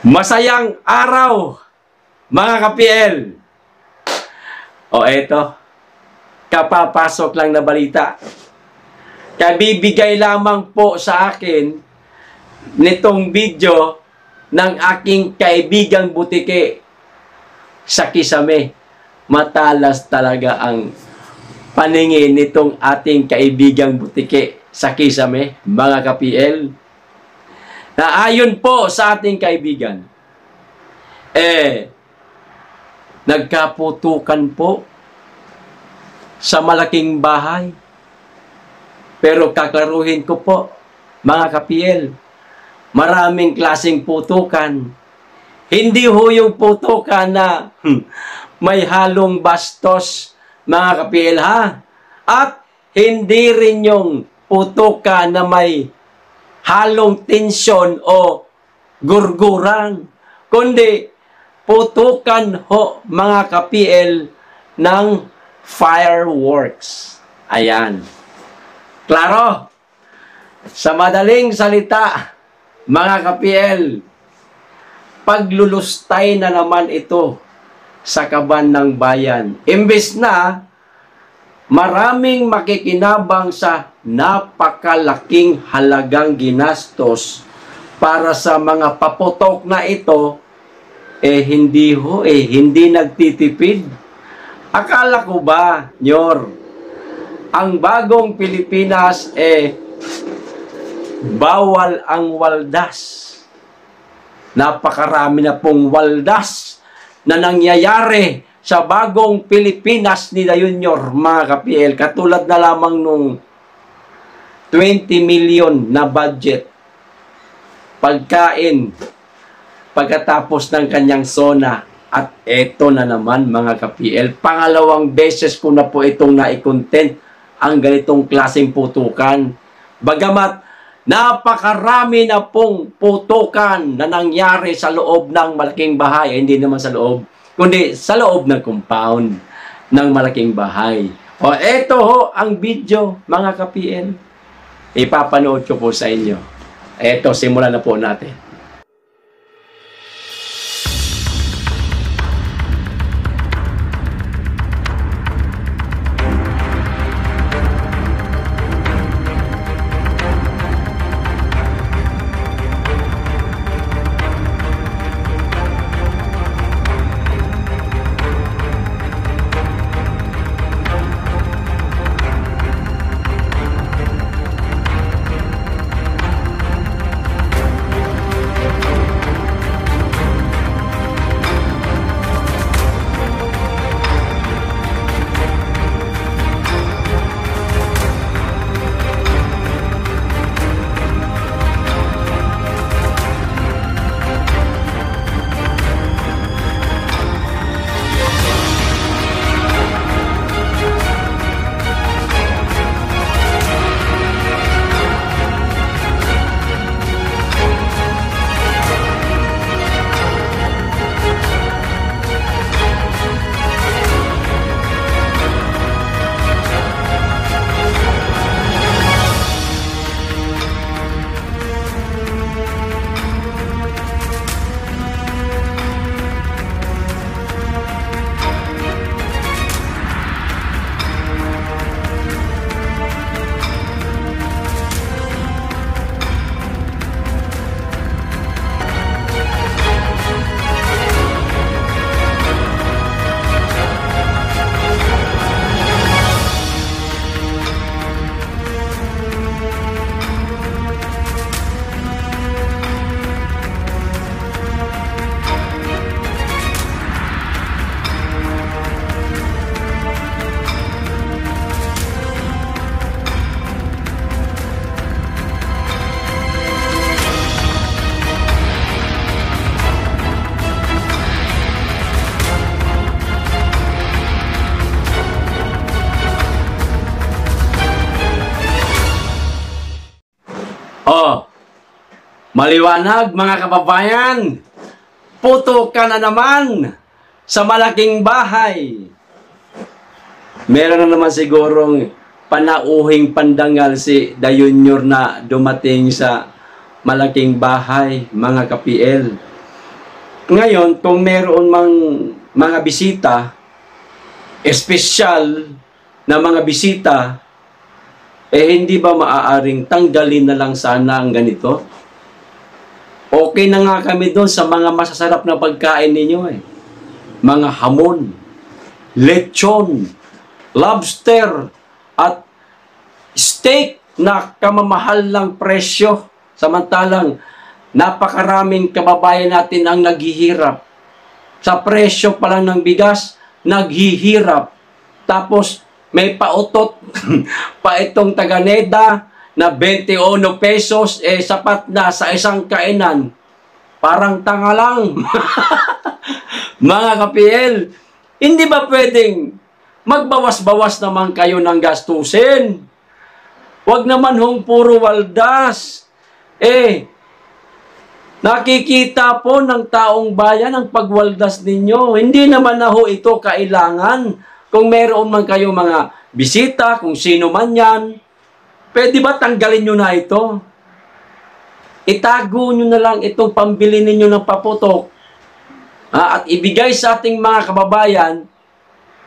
Masayang araw, mga ka-PL. O eto, kapapasok lang na balita. Kabibigay lamang po sa akin nitong video ng aking kaibigang butike sa Kisame. Matalas talaga ang paningin nitong ating kaibigang butike sa Kisame, mga ka-PL. Na ayon po sa ating kaibigan, nagkaputukan po sa malaking bahay. Pero kaklaruhin ko po, mga ka-PL, maraming klaseng putukan. Hindi ho yung putukan na may halong bastos, mga ka-PL, ha? At hindi rin yung putukan na may halong tensyon o gurguran, kundi putukan ho, mga ka-PL, ng fireworks. Ayan. Klaro? Sa madaling salita, mga ka-PL, paglulustay na naman ito sa kaban ng bayan. Imbes na maraming makikinabang sa napakalaking halagang ginastos para sa mga paputok na ito, hindi nagtitipid. Akala ko ba, Nyor, ang bagong Pilipinas bawal ang waldas. Napakarami na pong waldas na nangyayari sa bagong Pilipinas ni Junior, mga ka-PL. Katulad na lamang nung 20 million na budget pagkain pagkatapos ng kanyang SONA. At eto na naman, mga ka-PL, pangalawang beses ko na po itong nai-content ang ganitong klaseng putukan. Bagamat napakarami na pong putukan na nangyari sa loob ng malaking bahay, hindi naman sa loob, kundi sa loob ng compound ng malaking bahay. O eto ho ang video, mga ka-PL. Ipapanood ko po sa inyo. Eto, simulan na po natin. Maliwanag, mga kababayan, putukan na naman sa malaking bahay. Meron na naman sigurong panauhing pandangal si Junior na dumating sa malaking bahay, mga ka-PL. Ngayon, kung meron mang mga bisita, espesyal na mga bisita, hindi ba maaaring tanggalin na lang sana ang ganito? Okay na nga kami doon sa mga masasarap na pagkain ninyo Mga hamon, lechon, lobster, at steak na kamamahal ng presyo. Samantalang, napakaraming kababayan natin ang naghihirap. Sa presyo pa lang ng bigas, naghihirap. Tapos, may pautot pa itong taganeda na 21 pesos, sapat na sa isang kainan. Parang tanga lang. Mga ka-PL, hindi ba pwedeng magbawas-bawas naman kayo ng gastusin? Huwag naman hong puro waldas. Nakikita po ng taong bayan ang pagwaldas ninyo. Hindi naman na ho ito kailangan. Kung meron man kayo mga bisita, kung sino man yan, pwede ba tanggalin nyo na ito? Itago nyo na lang itong pambili ninyo ng paputok. At ibigay sa ating mga kababayan,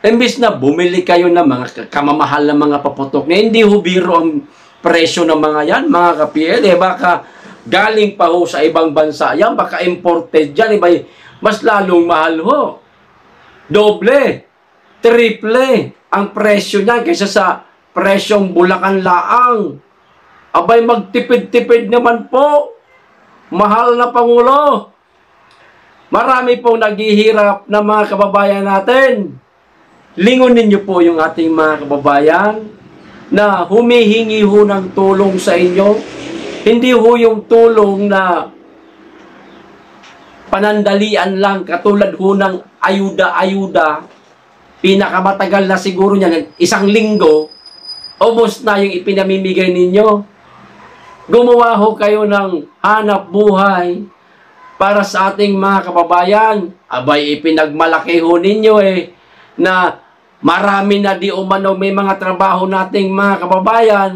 imbis na bumili kayo ng mga kamamahal na mga paputok na hindi ho biro ang presyo ng mga yan, mga ka-PL. Baka galing pa ho sa ibang bansa yan, baka imported yan, mas lalong mahal ho. Doble, triple ang presyo niyan kaysa sa presyong Bulacan laang. Abay, magtipid-tipid naman po. Mahal na Pangulo. Marami pong naghihirap na mga kababayan natin. Lingunin niyo po yung ating mga kababayan na humihingi ho ng tulong sa inyo. Hindi ho yung tulong na panandalian lang, katulad ho ng ayuda-ayuda. Pinakamatagal na siguro niyan, 1 linggo, ubos na yung ipinamimigay ninyo. Gumawa ho kayo ng hanap buhay para sa ating mga kababayan. Abay, ipinagmalaki ho ninyo na marami na di umano may mga trabaho nating mga kababayan.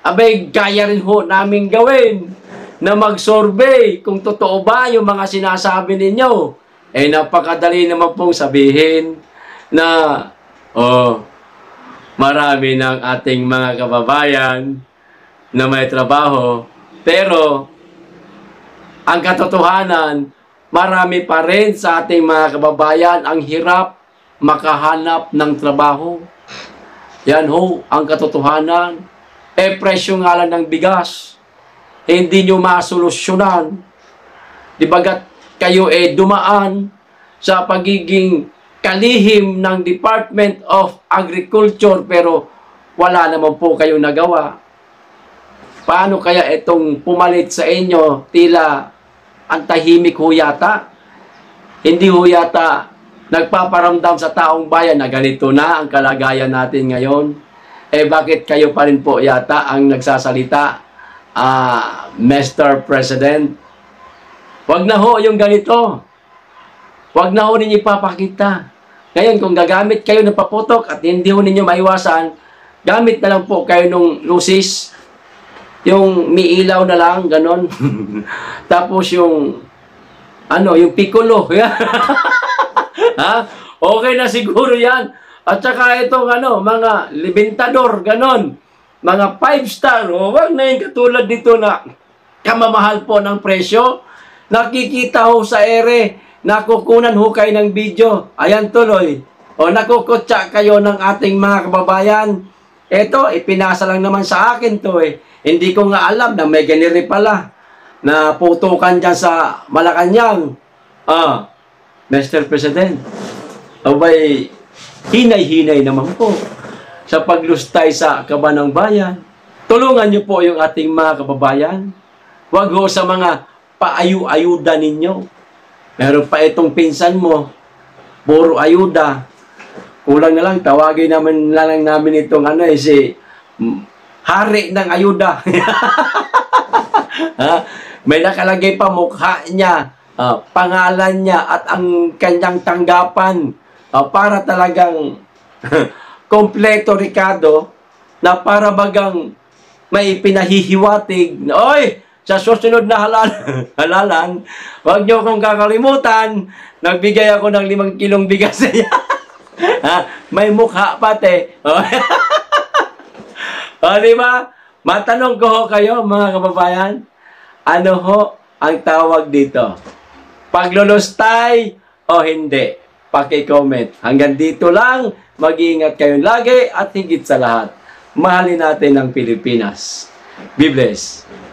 Abay, kaya rin ho namin gawin na mag-survey kung totoo ba yung mga sinasabi ninyo. Napakadali naman pong sabihin na marami ng ating mga kababayan na may trabaho, pero ang katotohanan, marami pa rin sa ating mga kababayan ang hirap makahanap ng trabaho. Yan ho ang katotohanan. Presyo nga lang ng bigas, hindi nyo masolusyonan. Di bagat kayo dumaan sa pagiging kalihim ng Department of Agriculture, pero wala naman po kayong nagawa. Paano kaya itong pumalit sa inyo? Tila ang tahimik ho yata. Hindi ho yata nagpaparamdam sa taong bayan na ganito na ang kalagayan natin ngayon. Bakit kayo pa rin po yata ang nagsasalita, Mr. President? Wag na ho yung ganito. Wag na ho ninyo ipapakita. Ngayon, kung gagamit kayo ng paputok at hindi ho ninyo maiwasan, gamit na lang po kayo nung lusis. Yung may ilaw na lang, ganon. Tapos yung piccolo. Okay na siguro yan. At saka itong mga libintador, ganon. Mga 5-star. Wag na yung katulad dito na kamamahal po ng presyo. Nakikita ho sa nakukunan ho kayo ng video. Ayan tuloy. Nakukutsa kayo ng ating mga kababayan. Ito, ipinasa lang naman sa akin to Hindi ko nga alam na may ganiri pala na putukan dyan sa Malacanang. Mr. President, abay, hinay-hinay naman po sa paglustay sa kaban ng bayan. Tulungan niyo po yung ating mga kababayan. Huwag ho sa mga paayu-ayuda ninyo. Meron pa itong pinsan mo, puro ayuda. Kulang na lang, tawagin namin itong si hari ng ayuda. May nakalagay pa mukha niya, pangalan niya at ang kanyang tanggapan para talagang kompleto, Ricardo, na para bagang may pinahihiwatig. Oy, sa susunod na halalan, huwag niyo akong kakalimutan, nagbigay ako ng 5 kilong bigas sa iya. May mukha pati. O, di ba? Matanong ko ho kayo, mga kababayan, ano ho ang tawag dito? Paglulustay o hindi? Paki-comment. Hanggang dito lang, mag-iingat kayong lagi at higit sa lahat, mahalin natin ang Pilipinas. Be blessed.